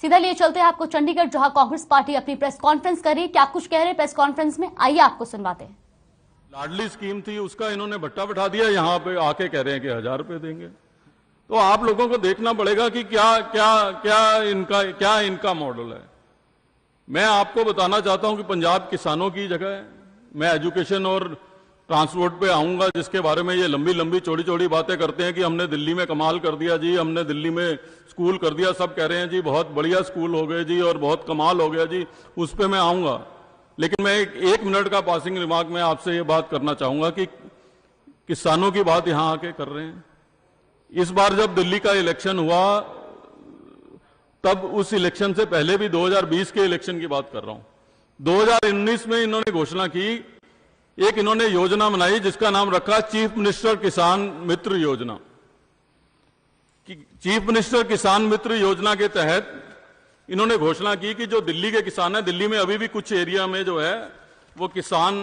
सीधा लिए चलते हैं आपको चंडीगढ़, जहां कांग्रेस पार्टी अपनी प्रेस कॉन्फ्रेंस कर रही। क्या कुछ कह रहे हैं प्रेस कॉन्फ्रेंस में, आइए आपको सुनवाते हैं। लाडली स्कीम थी, उसका इन्होंने भट्टा बैठा दिया, यहां पे आके कह रहे हैं कि 1000 रुपए देंगे। तो आप लोगों को देखना पड़ेगा कि क्या इनका मॉडल है। मैं आपको बताना चाहता हूं कि पंजाब किसानों की जगह है। मैं एजुकेशन और ट्रांसपोर्ट पे आऊंगा, जिसके बारे में ये लंबी लंबी चौड़ी चौड़ी बातें करते हैं कि हमने दिल्ली में कमाल कर दिया जी, हमने दिल्ली में स्कूल कर दिया। सब कह रहे हैं जी बहुत बढ़िया स्कूल हो गए जी और बहुत कमाल हो गया जी, उस पर मैं आऊंगा। लेकिन मैं एक मिनट का पासिंग रिमार्क में आपसे ये बात करना चाहूंगा कि किसानों की बात यहां आके कर रहे हैं। इस बार जब दिल्ली का इलेक्शन हुआ, तब उस इलेक्शन से पहले भी 2020 के इलेक्शन की बात कर रहा हूं। 2019 में इन्होंने घोषणा की, एक इन्होंने योजना बनाई जिसका नाम रखा चीफ मिनिस्टर किसान मित्र योजना। चीफ मिनिस्टर किसान मित्र योजना के तहत इन्होंने घोषणा की कि जो दिल्ली के किसान हैं, दिल्ली में अभी भी कुछ एरिया में जो है वो किसान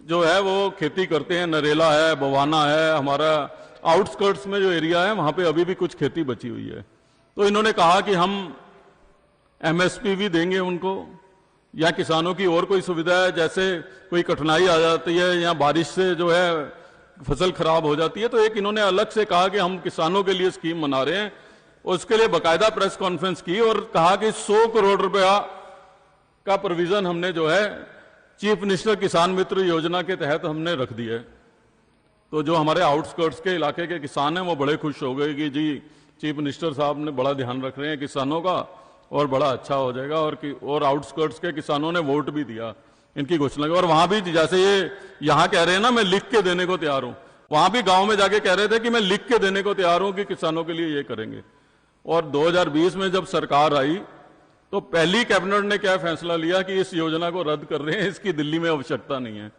जो है वो खेती करते हैं, नरेला है, बवाना है, हमारा आउटस्कर्ट्स में जो एरिया है वहां पे अभी भी कुछ खेती बची हुई है। तो इन्होंने कहा कि हम एमएसपी भी देंगे उनको, या किसानों की और कोई सुविधा है, जैसे कोई कठिनाई आ जाती है या बारिश से जो है फसल खराब हो जाती है, तो एक इन्होंने अलग से कहा कि हम किसानों के लिए स्कीम बना रहे हैं। उसके लिए बाकायदा प्रेस कॉन्फ्रेंस की और कहा कि 100 करोड़ रुपया का प्रोविजन हमने जो है चीफ मिनिस्टर किसान मित्र योजना के तहत हमने रख दिया है। तो जो हमारे आउटस्कर्ट्स के इलाके के किसान हैं वो बड़े खुश हो गए कि जी चीफ मिनिस्टर साहब ने बड़ा ध्यान रख रहे हैं किसानों का और बड़ा अच्छा हो जाएगा। और आउटस्कर्ट्स के किसानों ने वोट भी दिया इनकी घोषणा के। और वहां भी जैसे ये यहां कह रहे हैं ना, मैं लिख के देने को तैयार हूं, वहां भी गांव में जाके कह रहे थे कि मैं लिख के देने को तैयार हूं कि किसानों के लिए ये करेंगे। और 2020 में जब सरकार आई तो पहली कैबिनेट ने क्या फैसला लिया कि इस योजना को रद्द कर रहे हैं, इसकी दिल्ली में आवश्यकता नहीं है।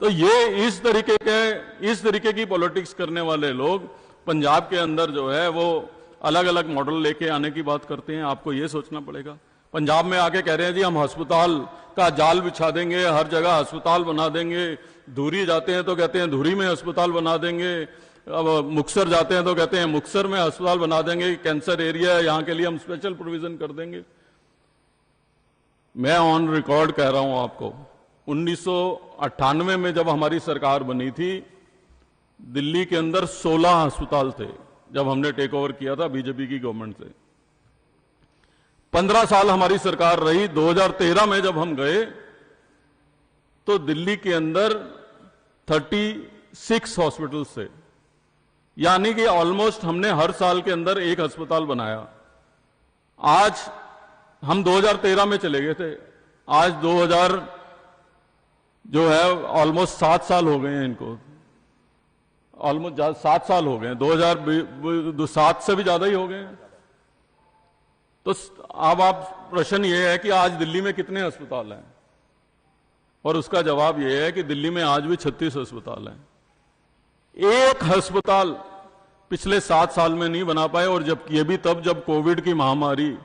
तो ये इस तरीके की पॉलिटिक्स करने वाले लोग पंजाब के अंदर जो है वो अलग अलग मॉडल लेके आने की बात करते हैं। आपको ये सोचना पड़ेगा। पंजाब में आके कह रहे हैं जी हम अस्पताल का जाल बिछा देंगे, हर जगह अस्पताल बना देंगे। धुरी जाते हैं तो कहते हैं धुरी में अस्पताल बना देंगे, अब मुक्तसर जाते हैं तो कहते हैं मुक्तसर में अस्पताल बना देंगे, कैंसर एरिया है यहां के लिए हम स्पेशल प्रोविजन कर देंगे। मैं ऑन रिकॉर्ड कह रहा हूं आपको, 1998 में जब हमारी सरकार बनी थी, दिल्ली के अंदर 16 अस्पताल थे जब हमने टेक ओवर किया था बीजेपी की गवर्नमेंट से। 15 साल हमारी सरकार रही। 2013 में जब हम गए तो दिल्ली के अंदर 36 हॉस्पिटल्स थे, यानी कि ऑलमोस्ट हमने हर साल के अंदर एक अस्पताल बनाया। आज हम 2013 में चले गए थे, आज 2000 जो है ऑलमोस्ट 7 साल हो गए हैं इनको, ऑलमोस्ट 7 साल हो गए हैं, 2007 से भी ज्यादा ही हो गए हैं। तो अब आप प्रश्न ये है कि आज दिल्ली में कितने अस्पताल हैं, और उसका जवाब ये है कि दिल्ली में आज भी 36 अस्पताल हैं। एक अस्पताल पिछले 7 साल में नहीं बना पाए, और जब ये भी तब जब कोविड की महामारी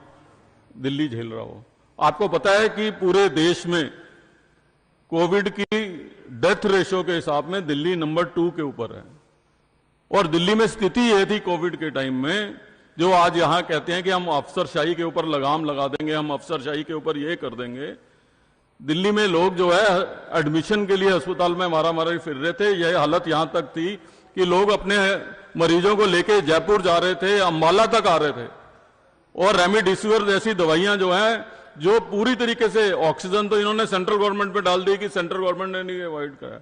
दिल्ली झेल रहा हो। आपको पता है कि पूरे देश में कोविड की डेथ रेशो के हिसाब में दिल्ली नंबर 2 के ऊपर है। और दिल्ली में स्थिति यह थी कोविड के टाइम में, जो आज यहां कहते हैं कि हम अफसरशाही के ऊपर लगाम लगा देंगे, हम अफसरशाही के ऊपर ये कर देंगे। दिल्ली में लोग जो है एडमिशन के लिए अस्पताल में मारामारी फिर रहे थे। यह हालत यहां तक थी कि लोग अपने मरीजों को लेके जयपुर जा रहे थे, अंबाला तक आ रहे थे। और रेमडेसिविर जैसी दवाइयां जो हैं, जो पूरी तरीके से, ऑक्सीजन तो इन्होंने सेंट्रल गवर्नमेंट पे डाल दी कि सेंट्रल गवर्नमेंट ने नहीं अवॉइड करा।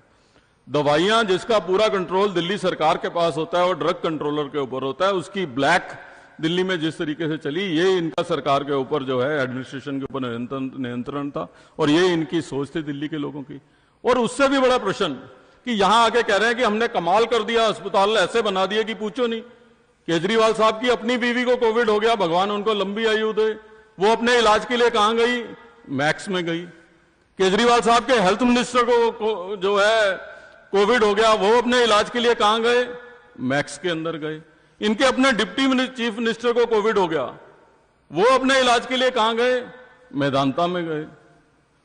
दवाइयां जिसका पूरा कंट्रोल दिल्ली सरकार के पास होता है और ड्रग कंट्रोलर के ऊपर होता है, उसकी ब्लैक दिल्ली में जिस तरीके से चली, ये इनका सरकार के ऊपर जो है एडमिनिस्ट्रेशन के ऊपर नियंत्रण था, और ये इनकी सोच थी दिल्ली के लोगों की। और उससे भी बड़ा प्रश्न कि यहां आके कह रहे हैं कि हमने कमाल कर दिया, अस्पताल ऐसे बना दिए कि पूछो नहीं। केजरीवाल साहब की अपनी बीवी को कोविड हो गया, भगवान उनको लंबी आयु दे, वो अपने इलाज के लिए कहां गई? मैक्स में गई। केजरीवाल साहब के हेल्थ मिनिस्टर को जो है कोविड हो गया, वो अपने इलाज के लिए कहां गए? मैक्स के अंदर गए। इनके अपने डिप्टी चीफ मिनिस्टर को कोविड हो गया, वो अपने इलाज के लिए कहां गए? मेदांता में गए।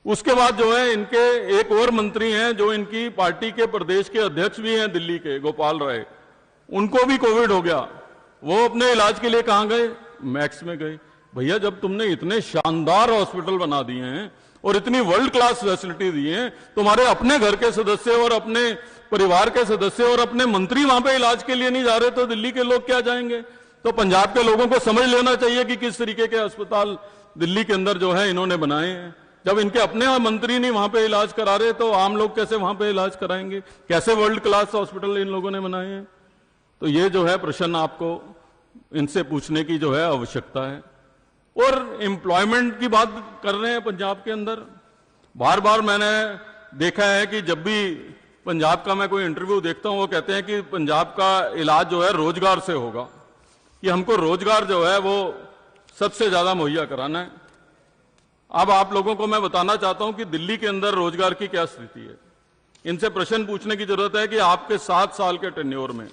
उसके बाद जो है इनके एक और मंत्री हैं जो इनकी पार्टी के प्रदेश के अध्यक्ष भी हैं दिल्ली के, गोपाल राय, उनको भी कोविड हो गया, वो अपने इलाज के लिए कहां गए? मैक्स में गए। भैया जब तुमने इतने शानदार हॉस्पिटल बना दिए हैं और इतनी वर्ल्ड क्लास फैसिलिटी दी है, तुम्हारे अपने घर के सदस्य और अपने परिवार के सदस्य और अपने मंत्री वहां पे इलाज के लिए नहीं जा रहे, तो दिल्ली के लोग क्या जाएंगे? तो पंजाब के लोगों को समझ लेना चाहिए कि किस तरीके के अस्पताल दिल्ली के अंदर जो है इन्होंने बनाए हैं। जब इनके अपने मंत्री नहीं वहां पे इलाज करा रहे, तो आम लोग कैसे वहां पे इलाज कराएंगे? कैसे वर्ल्ड क्लास हॉस्पिटल इन लोगों ने बनाए हैं? तो ये जो है प्रश्न आपको इनसे पूछने की जो है आवश्यकता है। और एम्प्लॉयमेंट की बात कर रहे हैं पंजाब के अंदर। बार बार मैंने देखा है कि जब भी पंजाब का मैं कोई इंटरव्यू देखता हूं, वो कहते हैं कि पंजाब का इलाज जो है रोजगार से होगा, कि हमको रोजगार जो है वो सबसे ज्यादा मुहैया कराना है। अब आप लोगों को मैं बताना चाहता हूं कि दिल्ली के अंदर रोजगार की क्या स्थिति है। इनसे प्रश्न पूछने की जरूरत है कि आपके 7 साल के टेन्योर में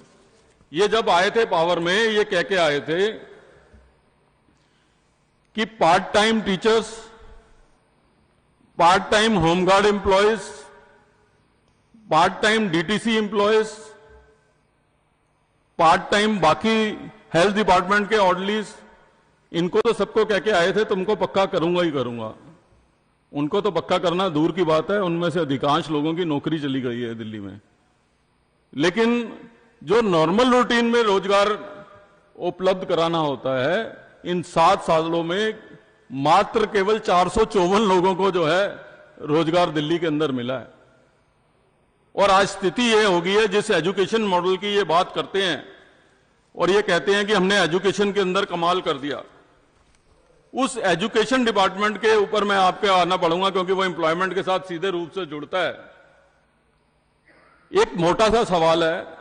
ये जब आए थे पावर में, ये कह के आए थे कि part time teachers, part time home guard employees, part time DTC employees, part time बाकी हेल्थ डिपार्टमेंट के ऑर्डलीज, इनको तो सबको कह के आए थे तुमको पक्का करूंगा ही करूंगा। उनको तो पक्का करना दूर की बात है, उनमें से अधिकांश लोगों की नौकरी चली गई है दिल्ली में। लेकिन जो नॉर्मल रूटीन में रोजगार उपलब्ध कराना होता है, इन 7 सालों में मात्र केवल 454 लोगों को जो है रोजगार दिल्ली के अंदर मिला है। और आज स्थिति यह हो गई है, जिस एजुकेशन मॉडल की ये बात करते हैं और ये कहते हैं कि हमने एजुकेशन के अंदर कमाल कर दिया, उस एजुकेशन डिपार्टमेंट के ऊपर मैं आपके आना पड़ूंगा, क्योंकि वो एम्प्लॉयमेंट के साथ सीधे रूप से जुड़ता है। एक मोटा सा सवाल है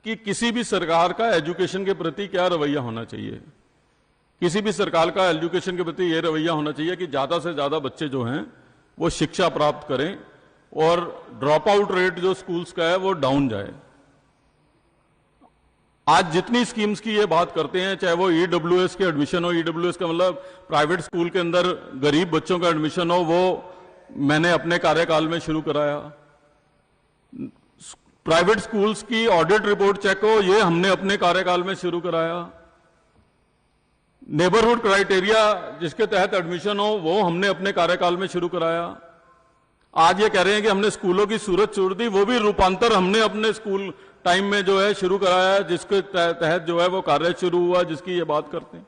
कि किसी भी सरकार का एजुकेशन के प्रति क्या रवैया होना चाहिए। किसी भी सरकार का एजुकेशन के प्रति यह रवैया होना चाहिए कि ज्यादा से ज्यादा बच्चे जो हैं वो शिक्षा प्राप्त करें और ड्रॉप आउट रेट जो स्कूल्स का है वो डाउन जाए। आज जितनी स्कीम्स की ये बात करते हैं, चाहे वो ईडब्ल्यूएस के एडमिशन हो, ईडब्ल्यूएस का मतलब प्राइवेट स्कूल के अंदर गरीब बच्चों का एडमिशन हो, वो मैंने अपने कार्यकाल में शुरू कराया। प्राइवेट स्कूल्स की ऑडिट रिपोर्ट चेक हो, ये हमने अपने कार्यकाल में शुरू कराया। नेबरहुड क्राइटेरिया जिसके तहत एडमिशन हो, वो हमने अपने कार्यकाल में शुरू कराया। आज ये कह रहे हैं कि हमने स्कूलों की सूरत छोड़ दी, वो भी रूपांतर हमने अपने स्कूल टाइम में जो है शुरू कराया, जिसके तहत जो है वो कार्य शुरू हुआ, जिसकी ये बात करते हैं।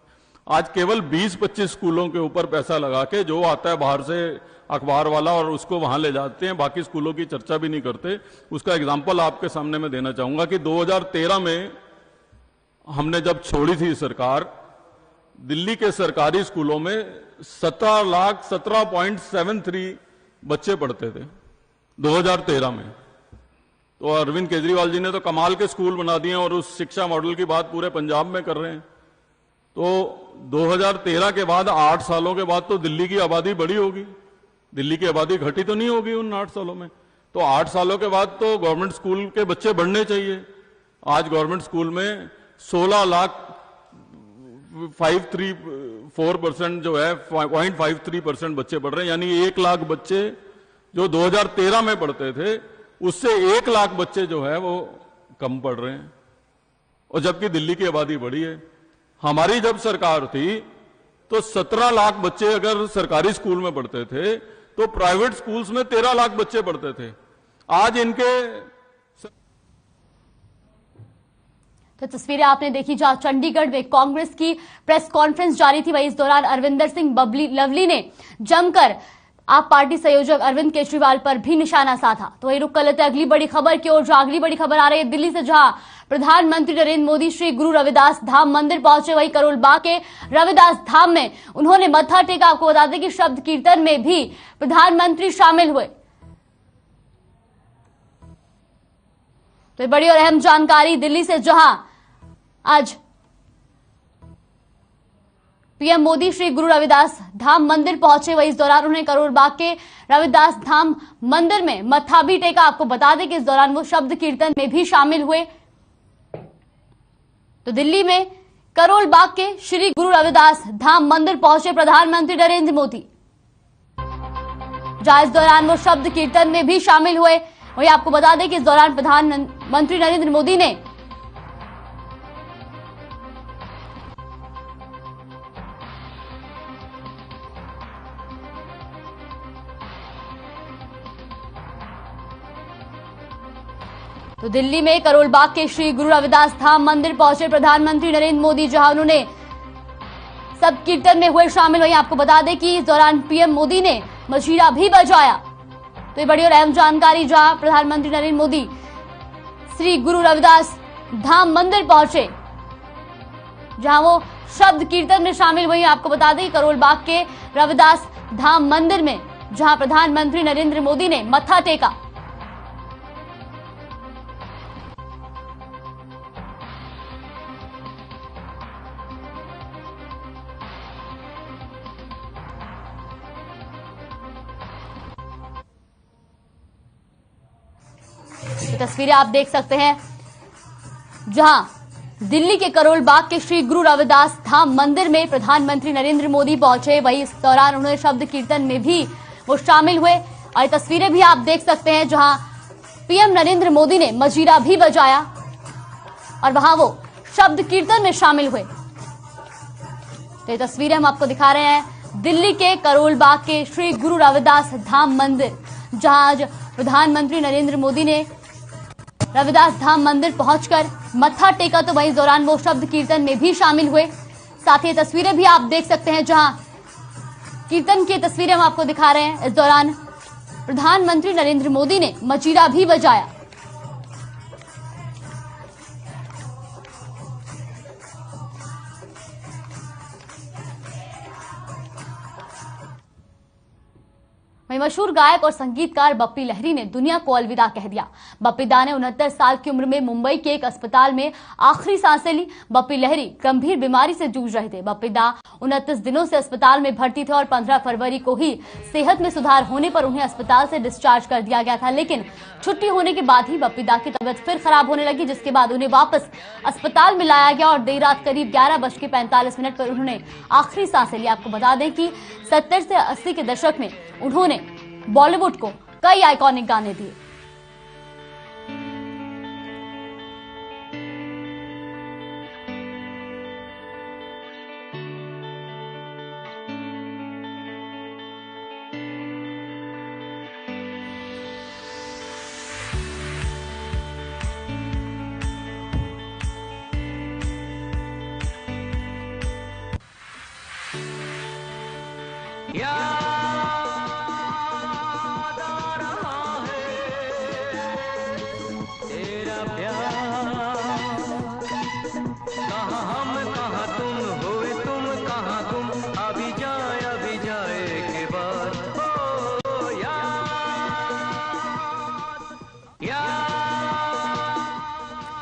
आज केवल 20-25 स्कूलों के ऊपर पैसा लगा के जो आता है बाहर से अखबार वाला और उसको वहां ले जाते हैं, बाकी स्कूलों की चर्चा भी नहीं करते। उसका एग्जाम्पल आपके सामने मैं देना चाहूंगा कि 2013 में हमने जब छोड़ी थी सरकार, दिल्ली के सरकारी स्कूलों में 17,17.73 बच्चे पढ़ते थे 2013 में। तो अरविंद केजरीवाल जी ने तो कमाल के स्कूल बना दिए और उस शिक्षा मॉडल की बात पूरे पंजाब में कर रहे हैं। तो 2013 के बाद 8 सालों के बाद तो दिल्ली की आबादी बढ़ी होगी, दिल्ली की आबादी घटी तो नहीं होगी उन 8 सालों में। तो 8 सालों के बाद तो गवर्नमेंट स्कूल के बच्चे बढ़ने चाहिए। आज गवर्नमेंट स्कूल में 16,534% जो है 0.53% बच्चे पढ़ रहे हैं, यानी 1 लाख बच्चे जो 2013 में पढ़ते थे उससे 1 लाख बच्चे जो है वो कम पढ़ रहे हैं। और जबकि दिल्ली की आबादी बढ़ी है। हमारी जब सरकार थी तो 17 लाख बच्चे अगर सरकारी स्कूल में पढ़ते थे तो प्राइवेट स्कूल्स में 13 लाख बच्चे पढ़ते थे। आज इनके तो तस्वीरें आपने देखी जहां चंडीगढ़ में कांग्रेस की प्रेस कॉन्फ्रेंस जारी थी, वहीं इस दौरान अरविंदर सिंह लवली ने जमकर आप पार्टी संयोजक अरविंद केजरीवाल पर भी निशाना साधा। तो वही रुक कर लेते अगली बड़ी खबर की ओर, जो अगली बड़ी खबर आ रही है दिल्ली से, जहां प्रधानमंत्री नरेंद्र मोदी श्री गुरु रविदास धाम मंदिर पहुंचे। वही करोल बाग के रविदास धाम में उन्होंने मत्था टेका। आपको बता दें कि शब्द कीर्तन में भी प्रधानमंत्री शामिल हुए। तो बड़ी और अहम जानकारी दिल्ली से, जहां आज पीएम मोदी श्री गुरु रविदास धाम मंदिर पहुंचे। वही इस दौरान उन्होंने करोल बाग के रविदास धाम मंदिर में मत्था भी टेका। आपको बता दें कि इस दौरान वो शब्द कीर्तन में भी शामिल हुए। तो दिल्ली में करोल बाग के श्री गुरु रविदास धाम मंदिर पहुंचे प्रधानमंत्री नरेंद्र मोदी, जहां इस दौरान वो शब्द कीर्तन में भी शामिल हुए। वही आपको बता दें कि इस दौरान प्रधानमंत्री नरेंद्र मोदी ने तो दिल्ली में करोल बाग के श्री गुरु रविदास धाम मंदिर पहुंचे प्रधानमंत्री नरेंद्र मोदी, जहां उन्होंने सब कीर्तन में हुए शामिल। वहीं आपको बता दें कि इस दौरान पीएम मोदी ने मजीरा भी बजाया। तो ये बड़ी और अहम जानकारी, जहां प्रधानमंत्री नरेंद्र मोदी श्री गुरु रविदास धाम मंदिर पहुंचे, जहां वो शब्द कीर्तन में शामिल। वहीं आपको बता दें करोल बाग के रविदास धाम मंदिर में जहां प्रधानमंत्री नरेंद्र मोदी ने मत्था टेका। ये तस्वीरें आप देख सकते हैं, जहां दिल्ली के करोल बाग के श्री गुरु रविदास धाम मंदिर में प्रधानमंत्री नरेंद्र मोदी पहुंचे। वहीं इस दौरान उन्होंने शब्द कीर्तन में भी वो शामिल हुए। और ये तस्वीरें भी आप देख सकते हैं, जहां पीएम नरेंद्र मोदी ने मजीरा भी बजाया और वहां वो शब्द कीर्तन में शामिल हुए। तो ये तस्वीरें हम आपको दिखा रहे हैं दिल्ली के करोल बाग के श्री गुरु रविदास धाम मंदिर, जहां आज प्रधानमंत्री नरेंद्र मोदी ने रविदास धाम मंदिर पहुंचकर मत्था टेका। तो वहीं इस दौरान वो शब्द कीर्तन में भी शामिल हुए। साथ ही तस्वीरें भी आप देख सकते हैं, जहां कीर्तन की तस्वीरें हम आपको दिखा रहे हैं। इस दौरान प्रधानमंत्री नरेंद्र मोदी ने मजीरा भी बजाया। वहीं मशहूर गायक और संगीतकार बप्पी लहरी ने दुनिया को अलविदा कह दिया। बप्पी दा ने 69 साल की उम्र में मुंबई के एक अस्पताल में आखिरी सांसें ली। बप्पी लहरी गंभीर बीमारी से जूझ रहे थे। बप्पी दा 29 दिनों से अस्पताल में भर्ती थे और 15 फरवरी को ही सेहत में सुधार होने पर उन्हें अस्पताल से डिस्चार्ज कर दिया गया था। लेकिन छुट्टी होने के बाद ही बप्पी दा की तबीयत फिर खराब होने लगी, जिसके बाद उन्हें वापस अस्पताल में लाया गया और देर रात करीब 11:45 पर उन्होंने आखिरी सांसें ली। आपको बता दें कि 70 से 80 के दशक में उन्होंने बॉलीवुड को कई आइकॉनिक गाने दिए।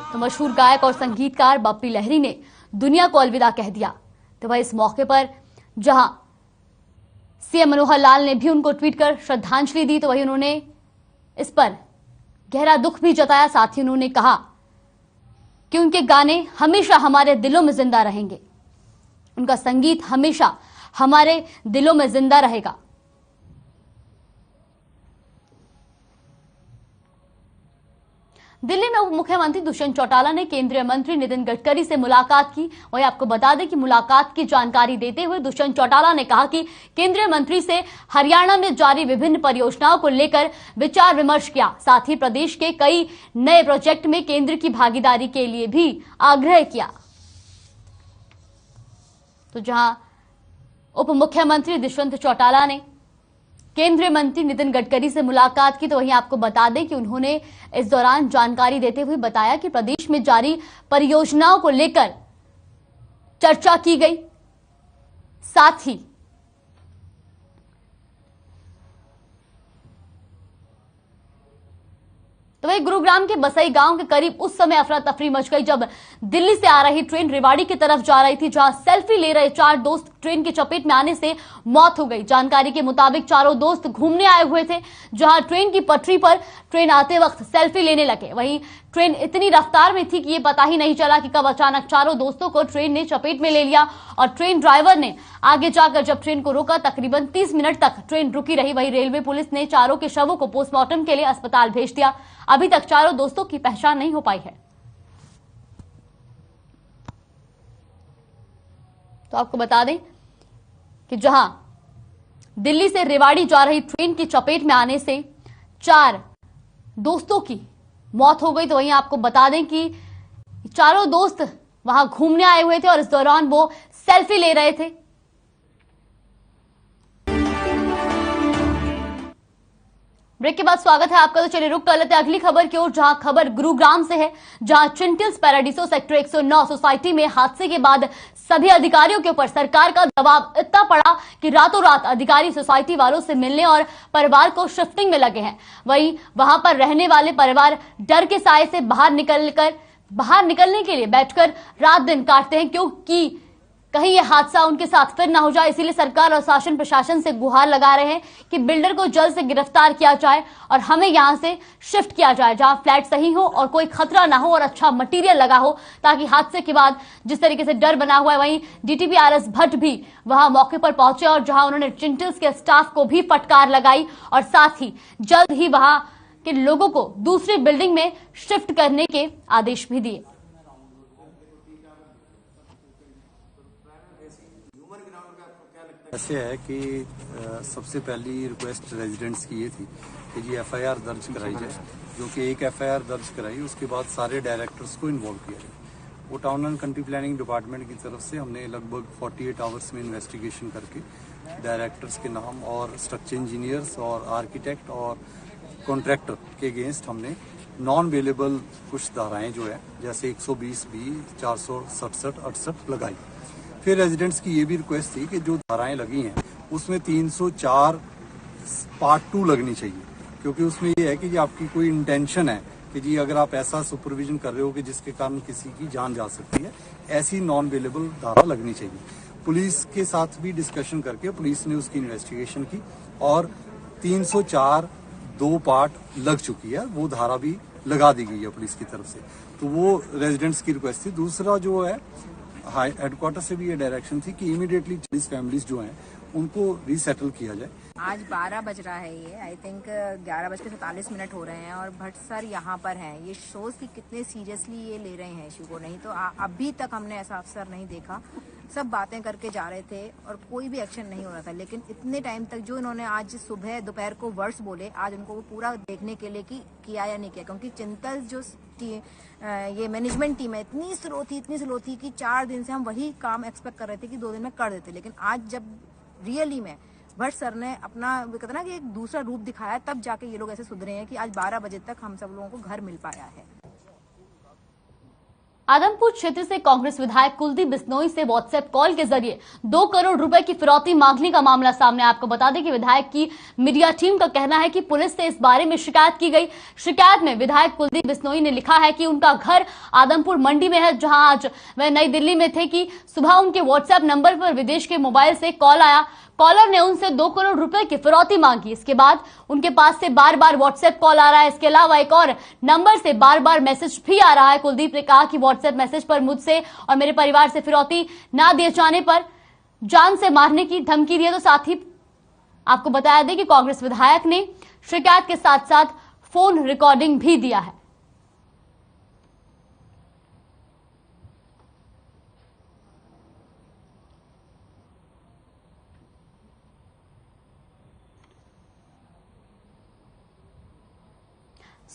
तो मशहूर गायक और संगीतकार बप्पी लहरी ने दुनिया को अलविदा कह दिया। तो वह इस मौके पर जहां सीएम मनोहर लाल ने भी उनको ट्वीट कर श्रद्धांजलि दी, तो वही उन्होंने इस पर गहरा दुख भी जताया। साथ ही उन्होंने कहा कि उनके गाने हमेशा हमारे दिलों में जिंदा रहेंगे, उनका संगीत हमेशा हमारे दिलों में जिंदा रहेगा। दिल्ली में उप मुख्यमंत्री दुष्यंत चौटाला ने केंद्रीय मंत्री नितिन गडकरी से मुलाकात की। वही आपको बता दें कि मुलाकात की जानकारी देते हुए दुष्यंत चौटाला ने कहा कि केंद्रीय मंत्री से हरियाणा में जारी विभिन्न परियोजनाओं को लेकर विचार विमर्श किया। साथ ही प्रदेश के कई नए प्रोजेक्ट में केंद्र की भागीदारी के लिए भी आग्रह किया। तो जहां उप मुख्यमंत्री दुष्यंत चौटाला ने केंद्रीय मंत्री नितिन गडकरी से मुलाकात की, तो वहीं आपको बता दें कि उन्होंने इस दौरान जानकारी देते हुए बताया कि प्रदेश में जारी परियोजनाओं को लेकर चर्चा की गई। साथ ही तो वही गुरुग्राम के बसई गांव के करीब उस समय अफरा तफरी मच गई जब दिल्ली से आ रही ट्रेन रेवाड़ी की तरफ जा रही थी, जहां सेल्फी ले रहे 4 दोस्त ट्रेन की चपेट में आने से मौत हो गई। जानकारी के मुताबिक चारों दोस्त घूमने आए हुए थे, जहां ट्रेन की पटरी पर ट्रेन आते वक्त सेल्फी लेने लगे। वहीं ट्रेन इतनी रफ्तार में थी कि ये पता ही नहीं चला कि कब अचानक चारों दोस्तों को ट्रेन ने चपेट में ले लिया और ट्रेन ड्राइवर ने आगे जाकर जब ट्रेन को रोका, तकरीबन 30 मिनट तक ट्रेन रुकी रही। वहीं रेलवे पुलिस ने चारों के शवों को पोस्टमार्टम के लिए अस्पताल भेज दिया। अभी तक चारों दोस्तों की पहचान नहीं हो पाई है। तो आपको बता दें कि जहां दिल्ली से रेवाड़ी जा रही ट्रेन की चपेट में आने से 4 दोस्तों की मौत हो गई। तो वहीं आपको बता दें कि चारों दोस्त वहां घूमने आए हुए थे और इस दौरान वो सेल्फी ले रहे थे। ब्रेक के बाद स्वागत है आपका। तो चलिए रुक कर लेते हैं अगली खबर की ओर, जहां खबर गुरुग्राम से है, जहां चिंटल्स पैराडीसो सेक्टर 109 सोसाइटी में हादसे के बाद सभी अधिकारियों के ऊपर सरकार का दबाव इतना पड़ा कि रातों रात अधिकारी सोसाइटी वालों से मिलने और परिवार को शिफ्टिंग में लगे हैं। वहीं वहां पर रहने वाले परिवार डर के साए से बाहर निकलने के लिए बैठकर रात दिन काटते हैं, क्योंकि कहीं यह हादसा उनके साथ फिर ना हो जाए। इसीलिए सरकार और शासन प्रशासन से गुहार लगा रहे हैं कि बिल्डर को जल्द से गिरफ्तार किया जाए और हमें यहां से शिफ्ट किया जाए, जहां फ्लैट सही हो और कोई खतरा ना हो और अच्छा मटेरियल लगा हो, ताकि हादसे के बाद जिस तरीके से डर बना हुआ है। वहीं डीटीपी आरएस भट्ट भी वहां मौके पर पहुंचे और जहां उन्होंने चिंटल्स के स्टाफ को भी फटकार लगाई और साथ ही जल्द ही वहां के लोगों को दूसरी बिल्डिंग में शिफ्ट करने के आदेश भी दिए। ऐसे है कि सबसे पहली रिक्वेस्ट रेजिडेंट्स की ये थी कि जी एफआईआर दर्ज कराई जाए, जो कि एक एफआईआर दर्ज कराई, उसके बाद सारे डायरेक्टर्स को इन्वॉल्व किया जाए। वो town and country planning department की तरफ से हमने लगभग 48 आवर्स में इन्वेस्टिगेशन करके डायरेक्टर्स के नाम और स्ट्रक्चर इंजीनियर्स और आर्किटेक्ट और कॉन्ट्रैक्टर के अगेंस्ट हमने नॉन अवेलेबल कुछ धाराएं जो है जैसे 120B 467 68 लगाई। फिर रेजिडेंट्स की ये भी रिक्वेस्ट थी कि जो धाराएं लगी हैं उसमें 304 पार्ट 2 लगनी चाहिए, क्योंकि उसमें ये है कि जी आपकी कोई इंटेंशन है कि जी अगर आप ऐसा सुपरविजन कर रहे हो कि जिसके कारण किसी की जान जा सकती है, ऐसी नॉन अवेलेबल धारा लगनी चाहिए। पुलिस के साथ भी डिस्कशन करके पुलिस ने उसकी इन्वेस्टिगेशन की और 304 2 पार्ट लग चुकी है, वो धारा भी लगा दी गई है पुलिस की तरफ से। तो वो रेजिडेंट्स की रिक्वेस्ट थी। दूसरा जो है हेडक्वार्टर से भी ये डायरेक्शन थी कि इमीडिएटली 40 फैमिलीज जो हैं उनको रीसेटल किया जाए। आज 12 बज रहा है, ये आई थिंक 11:47 हो रहे हैं और भट्ट सर यहाँ पर हैं। ये शोज कि कितने सीरियसली ये ले रहे हैं इशू को, नहीं तो अभी तक हमने ऐसा अफसर नहीं देखा। सब बातें करके जा रहे थे और कोई भी एक्शन नहीं हो रहा था, लेकिन इतने टाइम तक जो इन्होंने आज सुबह दोपहर को वर्ड्स बोले, आज उनको वो पूरा देखने के लिए कि किया या नहीं किया, क्योंकि चिंतल जो ये मैनेजमेंट टीम है इतनी स्लो थी कि 4 दिन से हम वही काम एक्सपेक्ट कर रहे थे कि 2 दिन में कर देते, लेकिन आज जब रियली में भट्ट सर ने अपना कहते ना कि एक दूसरा रूप दिखाया, तब जाके ये लोग ऐसे सुधरे हैं कि आज 12 बजे तक हम सब लोगों को घर मिल पाया है। आदमपुर क्षेत्र से कांग्रेस विधायक कुलदीप बिश्नोई से व्हाट्सएप कॉल के जरिए 2 करोड़ रुपए की फिरौती मांगने का मामला सामने। आपको बता दें कि विधायक की मीडिया टीम का कहना है कि पुलिस से इस बारे में शिकायत की गई। शिकायत में विधायक कुलदीप बिश्नोई ने लिखा है कि उनका घर आदमपुर मंडी में है, जहां आज वह नई दिल्ली में थे कि सुबह उनके व्हाट्सएप नंबर पर विदेश के मोबाइल से कॉल आया। कॉलर ने उनसे 2 करोड़ रुपए की फिरौती मांगी। इसके बाद उनके पास से बार बार व्हाट्सएप कॉल आ रहा है। इसके अलावा एक और नंबर से बार बार मैसेज भी आ रहा है। कुलदीप ने कहा कि व्हाट्सएप मैसेज पर मुझसे और मेरे परिवार से फिरौती ना दिए जाने पर जान से मारने की धमकी दी है। तो साथ ही आपको बताया दें कि कांग्रेस विधायक ने शिकायत के साथ साथ फोन रिकॉर्डिंग भी दिया है।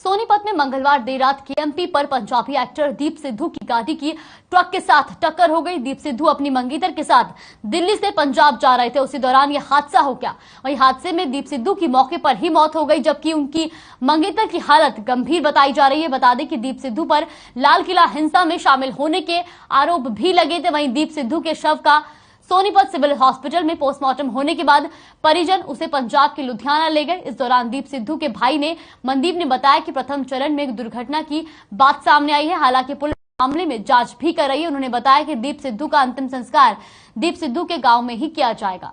सोनीपत में मंगलवार देर रात केएमपी पर पंजाबी एक्टर दीप सिद्धू की गाड़ी की ट्रक के साथ टक्कर हो गई। दीप सिद्धू अपनी मंगेतर के साथ दिल्ली से पंजाब जा रहे थे, उसी दौरान यह हादसा हो गया। वहीं हादसे में दीप सिद्धू की मौके पर ही मौत हो गई, जबकि उनकी मंगेतर की हालत गंभीर बताई जा रही है। बता दें कि दीप सिद्धू पर लाल किला हिंसा में शामिल होने के आरोप भी लगे थे। वहीं दीप सिद्धू के शव का सोनीपत सिविल हॉस्पिटल में पोस्टमार्टम होने के बाद परिजन उसे पंजाब के लुधियाना ले गए। इस दौरान दीप सिद्धू के भाई ने मनदीप ने बताया कि प्रथम चरण में एक दुर्घटना की बात सामने आई है। हालांकि पुलिस मामले में जांच भी कर रही है। उन्होंने बताया कि दीप सिद्धू का अंतिम संस्कार दीप सिद्धू के गांव में ही किया जाएगा।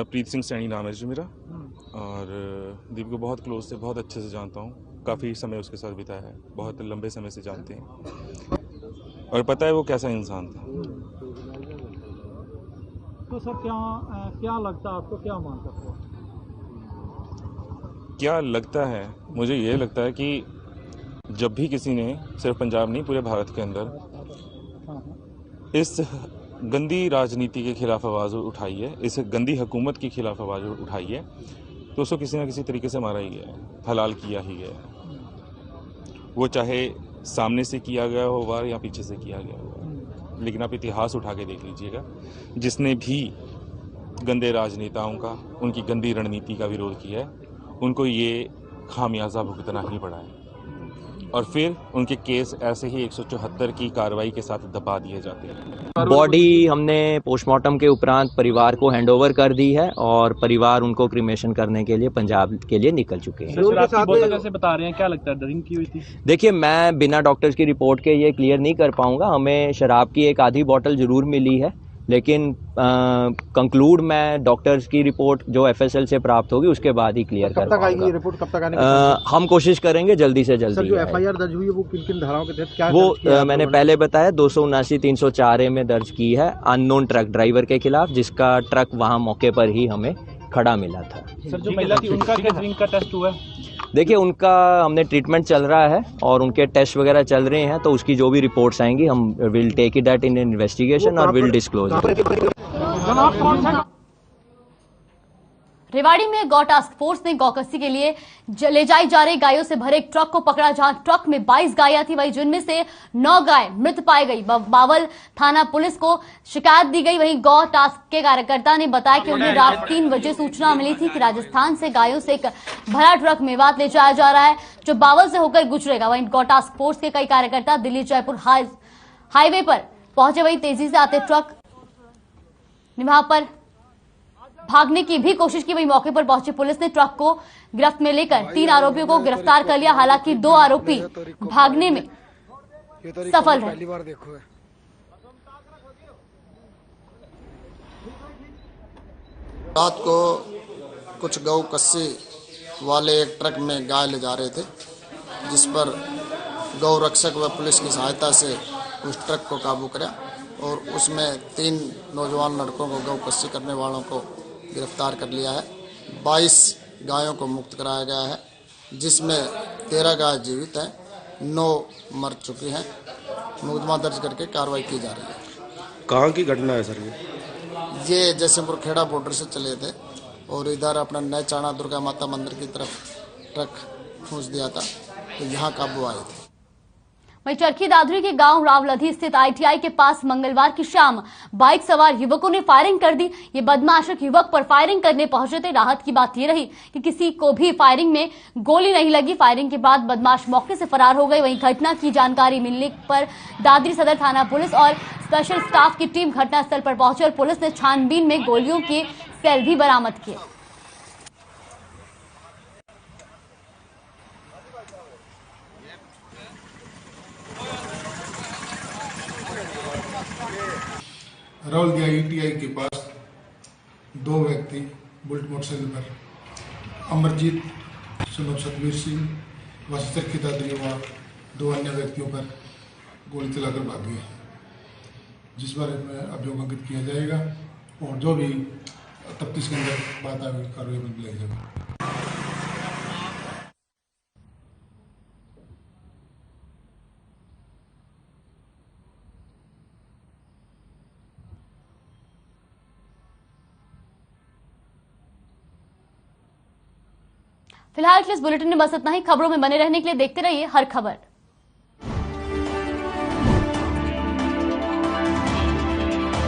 प्रीत सिंह सैनी नाम है जी मेरा, और दीप को बहुत क्लोज से, बहुत अच्छे से जानता हूँ। काफ़ी समय उसके साथ बिताया है, बहुत लंबे समय से जानते हैं और पता है वो कैसा इंसान था। तो सर क्या लगता है आपको, क्या मान सकते हो? क्या लगता है, मुझे ये लगता है कि जब भी किसी ने सिर्फ पंजाब नहीं पूरे भारत के अंदर इस गंदी राजनीति के खिलाफ आवाज़ उठाई है, इस गंदी हुकूमत के खिलाफ आवाज़ उठाई है, तो उसको किसी न किसी तरीके से मारा ही गया है, हलाल किया ही गया है। वो चाहे सामने से किया गया हो वार या पीछे से किया गया हो, लेकिन आप इतिहास उठा के देख लीजिएगा, जिसने भी गंदे राजनेताओं का, उनकी गंदी रणनीति का विरोध किया है, उनको ये खामियाजा भुगतना ही पड़ा है। और फिर उनके केस ऐसे ही 174 की कार्रवाई के साथ दबा दिए जाते हैं। बॉडी हमने पोस्टमार्टम के उपरांत परिवार को हैंडओवर कर दी है और परिवार उनको क्रिमेशन करने के लिए पंजाब के लिए निकल चुके हैं। कैसे बता रहे हैं, क्या लगता है ड्रिंक की हुई थी? देखिए, मैं बिना डॉक्टर्स की रिपोर्ट के ये क्लियर नहीं कर पाऊंगा। हमें शराब की एक आधी बोतल जरूर मिली है, लेकिन कंक्लूड मैं डॉक्टर्स की रिपोर्ट जो एफएसएल से प्राप्त होगी उसके बाद ही क्लियर कर पाऊंगा। ये रिपोर्ट कब तक आने की हम कोशिश करेंगे जल्दी से जल्दी। सर, जो एफआईआर दर्ज हुई है वो किन किन धाराओं के तहत क्या वो दर्ज किया मैंने पहले बताया 279-304 में दर्ज की है अननोन ट्रक ड्राइवर के खिलाफ, जिसका ट्रक वहां मौके पर ही हमें खड़ा मिला था। सर, जो महिला थी उनका क्या ड्रिंक का टेस्ट हुआ है? देखिए, उनका हमने ट्रीटमेंट चल रहा है और उनके टेस्ट वगैरह चल रहे हैं, तो उसकी जो भी रिपोर्ट्स आएंगी हम will take it that in investigation और विल डिस्क्लोज इट। रेवाड़ी में गौ टास्क फोर्स ने गौकसी के लिए ले जाई जा रही गायों से भरे एक ट्रक को पकड़ा, जहां ट्रक में 22 गायें थी, वहीं जिनमें से 9 गाय मृत पाई गई। बावल थाना पुलिस को शिकायत दी गई। वहीं गौ टास्क के कार्यकर्ता ने बताया कि उन्हें रात 3 बजे सूचना मिली थी कि राजस्थान से गायों से एक भरा ट्रक मेवात ले जाया जा रहा है, जो बावल से होकर गुजरेगा। वहीं गौ टास्क फोर्स के कई कार्यकर्ता दिल्ली जयपुर हाईवे पर पहुंचे। वहीं तेजी से आते ट्रक निभा पर भागने की भी कोशिश की। वही मौके पर पहुंची पुलिस ने ट्रक को गिरफ्त में लेकर 3 आरोपियों को गिरफ्तार कर लिया। हालांकि 2 आरोपी भागने में सफल रहे। रात को कुछ गौ कस्सी वाले एक ट्रक में गाय ले जा रहे थे, जिस पर गौ रक्षक व पुलिस की सहायता से उस ट्रक को काबू किया और उसमें 3 नौजवान लड़कों को गौ कस्सी करने वालों को गिरफ्तार कर लिया है। 22 गायों को मुक्त कराया गया है, जिसमें 13 गाय जीवित हैं, 9 मर चुकी हैं। मुकदमा दर्ज करके कार्रवाई की जा रही है। कहाँ की घटना है सर? ये जयसिंहपुर खेड़ा बॉर्डर से चले थे और इधर अपना नए चाणा दुर्गा माता मंदिर की तरफ ट्रक ठूंस दिया था, तो यहाँ काबू आए थे। वहीं चरखी दादरी के गांव रावलधी स्थित आईटीआई के पास मंगलवार की शाम बाइक सवार युवकों ने फायरिंग कर दी। ये बदमाश युवक पर फायरिंग करने पहुंचे थे। राहत की बात यह रही कि किसी को भी फायरिंग में गोली नहीं लगी। फायरिंग के बाद बदमाश मौके से फरार हो गए। वहीं घटना की जानकारी मिलने पर दादरी सदर थाना पुलिस और स्पेशल स्टाफ की टीम घटनास्थल पर पहुंची और पुलिस ने छानबीन में गोलियों के सेल भी बरामद किए। रावलदिया ईटीआई के पास 2 व्यक्ति बुलेट मोटरसाइकिल पर अमरजीत सुनो सतवीर सिंह व चरखी दादरी व 2 अन्य व्यक्तियों पर गोली चलाकर भाग गए, जिस बारे में अभियोग अंकित किया जाएगा और जो भी तफ्तीश के अंदर बात आएगी कार्रवाई में लाई जाएगी। फिलहाल के इस बुलेटिन में बस इतना ही। खबरों में बने रहने के लिए देखते रहिए हर खबर।